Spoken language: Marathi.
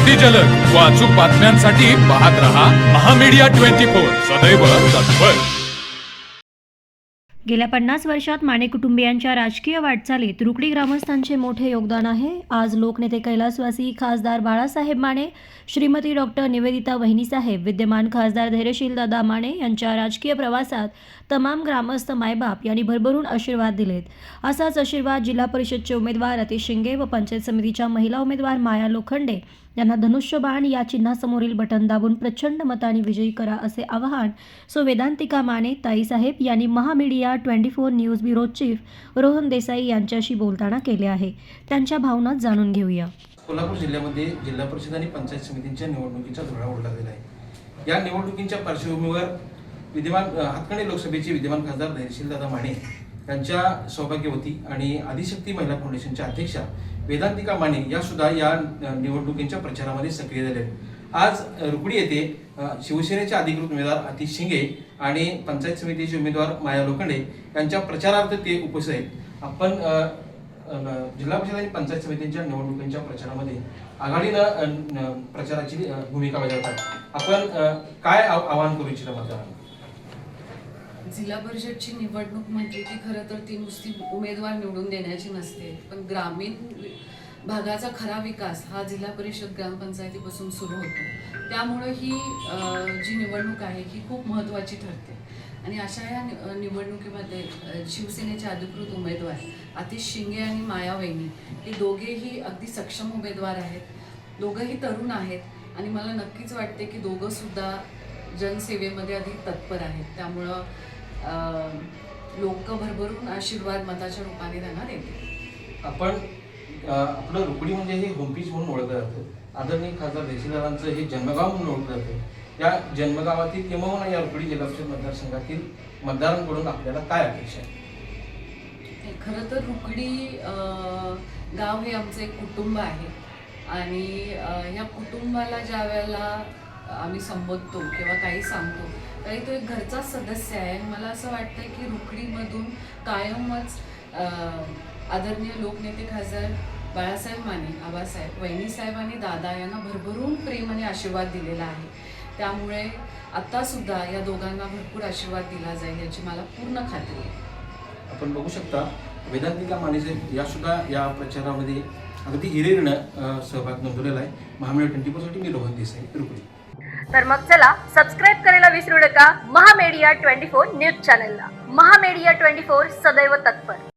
अगदी जलद व अचूक बातम्यांसाठी पाहत रहा महामीडिया 24 सदैव तत्पर। गेल्या 50 वर्षात माने कुटुंबियांच्या राजकीय वाटचालीत रुकडी ग्रामस्थांचे मोठे योगदान आहे। आज लोकनेते कैलासवासी खासदार बाळासाहेब माने, श्रीमती डॉक्टर निवेदिता वहिनीसाहेब, विद्यमान खासदार धैर्यशील दादा माने यांच्या राजकीय प्रवासात तमाम ग्रामस्थ मायबाप यांनी भरभरून आशीर्वाद दिलेत। असाच आशीर्वाद जिल्हा परिषदचे उमेदवार अतिश शिंगे व पंचायत समितीच्या महिला उमेदवार माया लोखंडे यांना धनुष्यबाण या चिन्हासमोरील बटन दाबून प्रचंड मताने विजयी करा असे आवाहन वेदांतिका माने ताईसाहेब यांनी Mahamedia 24 news bureau chief Rohan Desai यांच्याशी बोलताना केले आहे। त्यांच्या भावना जाणून घेऊया। कोल्हापूर जिल्ह्यामध्ये जिल्हा परिषद आणि पंचायत समितींच्या निवडणुकीचा धुळा उडला गेला आहे। या निवडणुकीच्या पार्श्वभूमीवर विद्यमान हातकणंगले लोकसभेचे विद्यमान खासदार धैर्यशील दादा माने यांच्या सौभाग्यवती आणि आदिशक्ती महिला फाउंडेशनच्या अध्यक्षा वेदांतिका माने या सुद्धा या निवडणुकीच्या प्रचारामध्ये सक्रिय झाले आहेत। आज रुकडी येथे शिवसेनेचे अधिकृत उमेदवार अतिश शिंगे आणि पंचायत समितीचे उमेदवार माया लोखंडे यांच्या प्रचारार्थ ते उपस्थित आहेत। आपण जिल्हा परिषद आणि पंचायत समितींच्या निवडणुकीच्या प्रचारामध्ये आघाडीनं प्रचाराची भूमिका बजावतात। आपण काय आवाहन करू इच्छिता मतदारांना? जिल्हा परिषदची निवडणूक म्हटली की खरं तर ती नुसती उमेदवार निवडून देण्याची नसते, पण ग्रामीण भागाचा खरा विकास हा जिल्हा परिषद ग्रामपंचायतीपासून सुरू होतो। त्यामुळे ही जी निवडणूक आहे ही खूप महत्त्वाची ठरते आणि अशा या निवडणुकीमध्ये शिवसेनेचे अधिकृत उमेदवार अतिश शिंगे आणि माया वहिनी हे दोघेही अगदी सक्षम उमेदवार आहेत। दोघंही तरुण आहेत आणि मला नक्कीच वाटते की दोघंसुद्धा जनसेवेमध्ये अधिक तत्पर आहेत। त्यामुळं लोक भरभरून आशीर्वाद मताच्या रूपाने त्यांना देतील। आपण आपलं रुकडी म्हणजे हे होमपीच म्हणून ओळखलं जातं। आदरणीय खासदार धैर्यशीलदादांचं हे जन्मगाव म्हणून ओळखलं जातं। या जन्मगावातील किंवा या रुकडी जिल्हा परिषद मतदारसंघातील मतदारांकडून आपल्याला काय अपेक्षा आहे? खरं तर रुकडी गाव हे आमचं एक कुटुंब आहे आणि या कुटुंबाला ज्या वेळेला आम्ही संबोधतो किंवा काही सांगतो तरी तो एक घरचाच सदस्य आहे। मला असं वाटतं की रुकडीमधून कायमच आदरणीय लोकनेते खासदार बाळासाहेब माने, आबासाहेब, वहिनीसाहेब आणि दादा यांना भरभरून प्रेम आणि आशीर्वाद दिलेला आहे। त्यामुळे आत्तासुद्धा या दोघांना भरपूर आशीर्वाद दिला जाईल याची मला पूर्ण खात्री आहे। आपण बघू शकता वेदांतिका माने या सुद्धा या प्रचारामध्ये अगदी हिरिरीनं सहभाग नोंदवलेला आहे। महामीडिया 24 साठी मी रोहन देसाई, रुकडी। तर मग चला सबस्क्राईब करायला विसरू नका महामीडिया 24 न्यूज चॅनलला। महामीडिया 24 सदैव तत्पर।